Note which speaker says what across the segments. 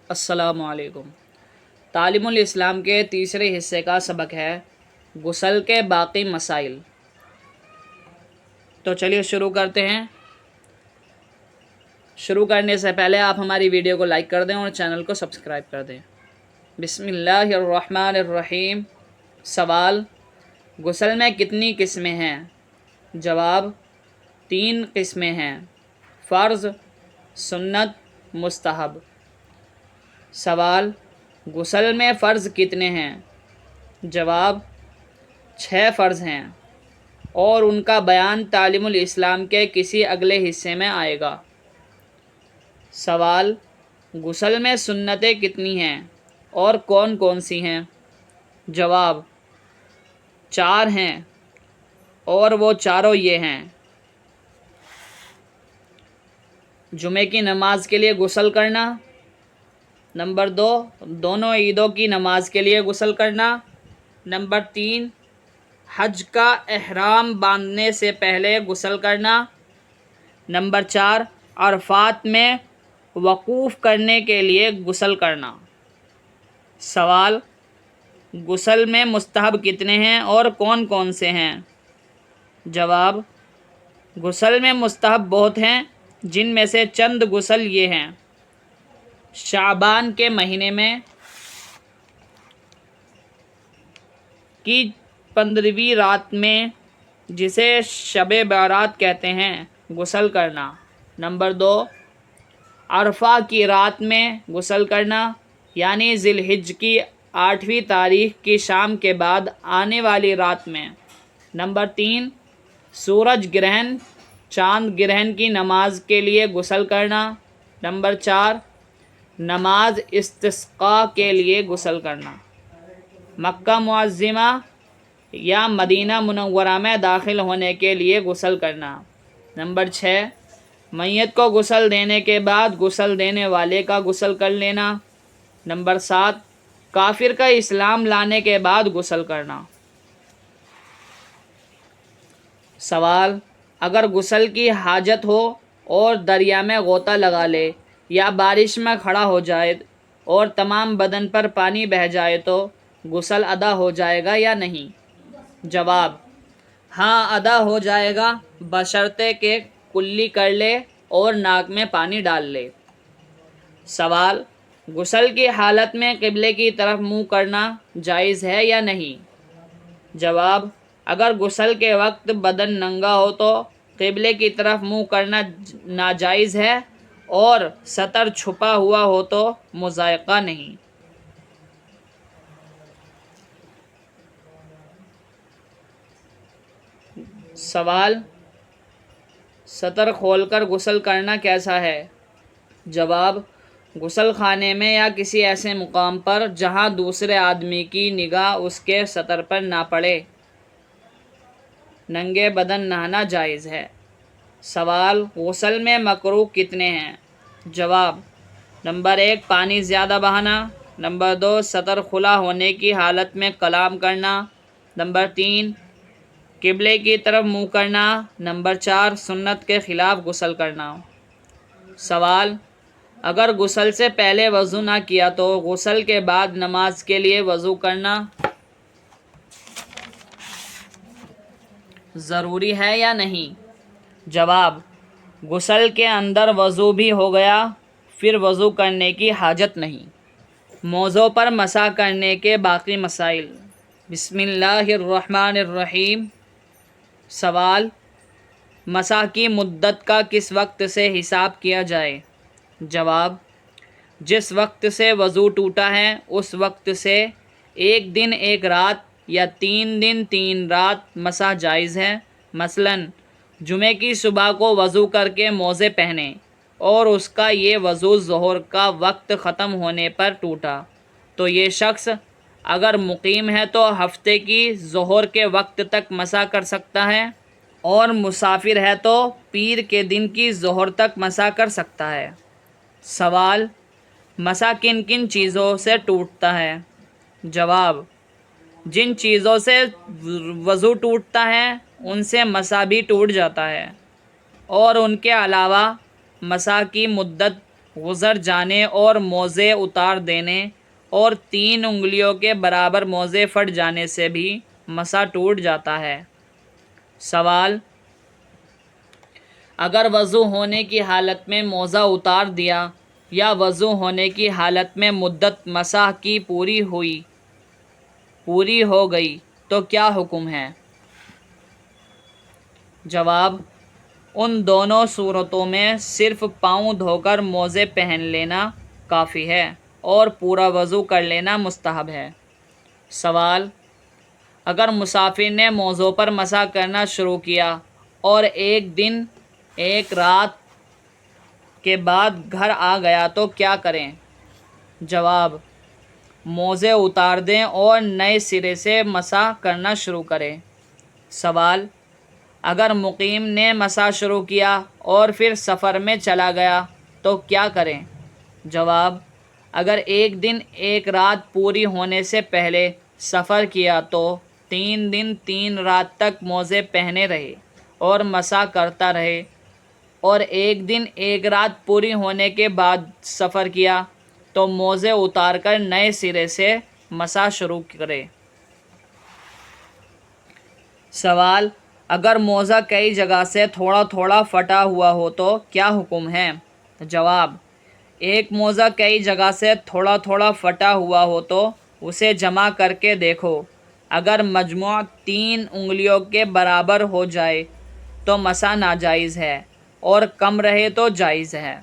Speaker 1: السلام علیکم۔ تعلیم الاسلام کے تیسرے حصے کا سبق ہے غسل کے باقی مسائل۔ تو چلیے شروع کرتے ہیں۔ شروع کرنے سے پہلے آپ ہماری ویڈیو کو لائک کر دیں اور چینل کو سبسکرائب کر دیں۔ بسم اللہ الرحمن الرحیم۔ سوال: غسل میں کتنی قسمیں ہیں؟ جواب: 3 قسمیں ہیں، فرض، سنت، مستحب۔ سوال: غسل میں فرض کتنے ہیں؟ جواب: 6 فرض ہیں اور ان کا بیان تعلیم الاسلام کے کسی اگلے حصے میں آئے گا۔ سوال: غسل میں سنتیں کتنی ہیں اور کون کون سی ہیں؟ جواب: 4 ہیں اور وہ چاروں یہ ہیں: جمعے کی نماز کے لیے غسل کرنا، نمبر 2 دونوں عیدوں کی نماز کے لیے غسل کرنا، نمبر 3 حج کا احرام باندھنے سے پہلے غسل کرنا، نمبر 4 عرفات میں وقوف کرنے کے لیے غسل کرنا۔ سوال: غسل میں مستحب کتنے ہیں اور کون کون سے ہیں؟ جواب: غسل میں مستحب بہت ہیں، جن میں سے چند غسل یہ ہیں: شعبان کے مہینے میں کی 15ویں رات میں، جسے شب برات کہتے ہیں، غسل کرنا، نمبر 2 عرفہ کی رات میں غسل کرنا، یعنی ذی الحجہ کی 8ویں تاریخ کی شام کے بعد آنے والی رات میں، نمبر 3 سورج گرہن، چاند گرہن کی نماز کے لیے غسل کرنا، نمبر 4 نماز استسقاء کے لیے غسل کرنا، مکہ معظمہ یا مدینہ منورہ میں داخل ہونے کے لیے غسل کرنا، نمبر 6 میت کو غسل دینے کے بعد غسل دینے والے کا غسل کر لینا، نمبر 7 کافر کا اسلام لانے کے بعد غسل کرنا۔ سوال: اگر غسل کی حاجت ہو اور دریا میں غوطہ لگا لے یا بارش میں کھڑا ہو جائے اور تمام بدن پر پانی بہہ جائے تو غسل ادا ہو جائے گا یا نہیں؟ جواب: ہاں ادا ہو جائے گا، بشرطے کہ کلی کر لے اور ناک میں پانی ڈال لے۔ سوال: غسل کی حالت میں قبلے کی طرف منہ کرنا جائز ہے یا نہیں؟ جواب: اگر غسل کے وقت بدن ننگا ہو تو قبلے کی طرف منہ کرنا ناجائز ہے، اور سطر چھپا ہوا ہو تو مضائقہ نہیں۔ سوال: سطر کھول کر غسل کرنا کیسا ہے؟ جواب: غسل خانے میں یا کسی ایسے مقام پر جہاں دوسرے آدمی کی نگاہ اس کے سطر پر نہ پڑے، ننگے بدن نہانا جائز ہے۔ سوال: غسل میں مکروہ کتنے ہیں؟ جواب: نمبر 1 پانی زیادہ بہانا، نمبر 2 سطر کھلا ہونے کی حالت میں کلام کرنا، نمبر 3 قبلے کی طرف منہ کرنا، نمبر 4 سنت کے خلاف غسل کرنا۔ سوال: اگر غسل سے پہلے وضو نہ کیا تو غسل کے بعد نماز کے لیے وضو کرنا ضروری ہے یا نہیں؟ جواب: غسل کے اندر وضو بھی ہو گیا، پھر وضو کرنے کی حاجت نہیں۔ موضوع پر مسح کرنے کے باقی مسائل۔ بسم اللہ الرحمن الرحیم۔ سوال: مسح کی مدت کا کس وقت سے حساب کیا جائے؟ جواب: جس وقت سے وضو ٹوٹا ہے اس وقت سے 1 دن 1 رات یا 3 دن 3 رات مسح جائز ہے۔ مثلاً جمعے کی صبح کو وضو کر کے موزے پہنے اور اس کا یہ وضو ظہر کا وقت ختم ہونے پر ٹوٹا تو یہ شخص اگر مقیم ہے تو ہفتے کی ظہر کے وقت تک مسح کر سکتا ہے، اور مسافر ہے تو پیر کے دن کی ظہر تک مسح کر سکتا ہے۔ سوال: مسح کن کن چیزوں سے ٹوٹتا ہے؟ جواب: جن چیزوں سے وضو ٹوٹتا ہے ان سے مسح بھی ٹوٹ جاتا ہے، اور ان کے علاوہ مسح کی مدت گزر جانے اور موزے اتار دینے اور 3 انگلیوں کے برابر موزے پھٹ جانے سے بھی مسا ٹوٹ جاتا ہے۔ سوال: اگر وضو ہونے کی حالت میں موزہ اتار دیا یا وضو ہونے کی حالت میں مدت مسح کی پوری ہو گئی تو کیا حکم ہے؟ جواب: ان دونوں صورتوں میں صرف پاؤں دھو کر موزے پہن لینا کافی ہے اور پورا وضو کر لینا مستحب ہے۔ سوال: اگر مسافر نے موزوں پر مسح کرنا شروع کیا اور ایک دن ایک رات کے بعد گھر آ گیا تو کیا کریں؟ جواب: موزے اتار دیں اور نئے سرے سے مسح کرنا شروع کریں۔ سوال: اگر مقیم نے مسح شروع کیا اور پھر سفر میں چلا گیا تو کیا کریں؟ جواب: اگر ایک دن ایک رات پوری ہونے سے پہلے سفر کیا تو 3 دن 3 رات تک موزے پہنے رہے اور مسح کرتا رہے، اور ایک دن ایک رات پوری ہونے کے بعد سفر کیا تو موزے اتار کر نئے سرے سے مسح شروع کرے۔ سوال: اگر موزہ کئی جگہ سے تھوڑا تھوڑا پھٹا ہوا ہو تو کیا حکم ہے؟ جواب: ایک موزہ کئی جگہ سے تھوڑا تھوڑا پھٹا ہوا ہو تو اسے جمع کر کے دیکھو، اگر مجموع 3 انگلیوں کے برابر ہو جائے تو مسح ناجائز ہے اور کم رہے تو جائز ہے،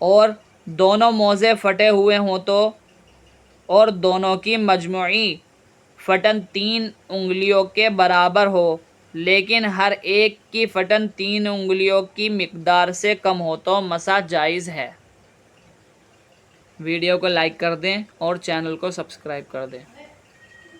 Speaker 1: اور دونوں موزے پھٹے ہوئے ہوں تو اور دونوں کی مجموعی پھٹن 3 انگلیوں کے برابر ہو لیکن ہر ایک کی پھٹن 3 انگلیوں کی مقدار سے کم ہو تو مسح جائز ہے۔ ویڈیو کو لائک کر دیں اور چینل کو سبسکرائب کر دیں۔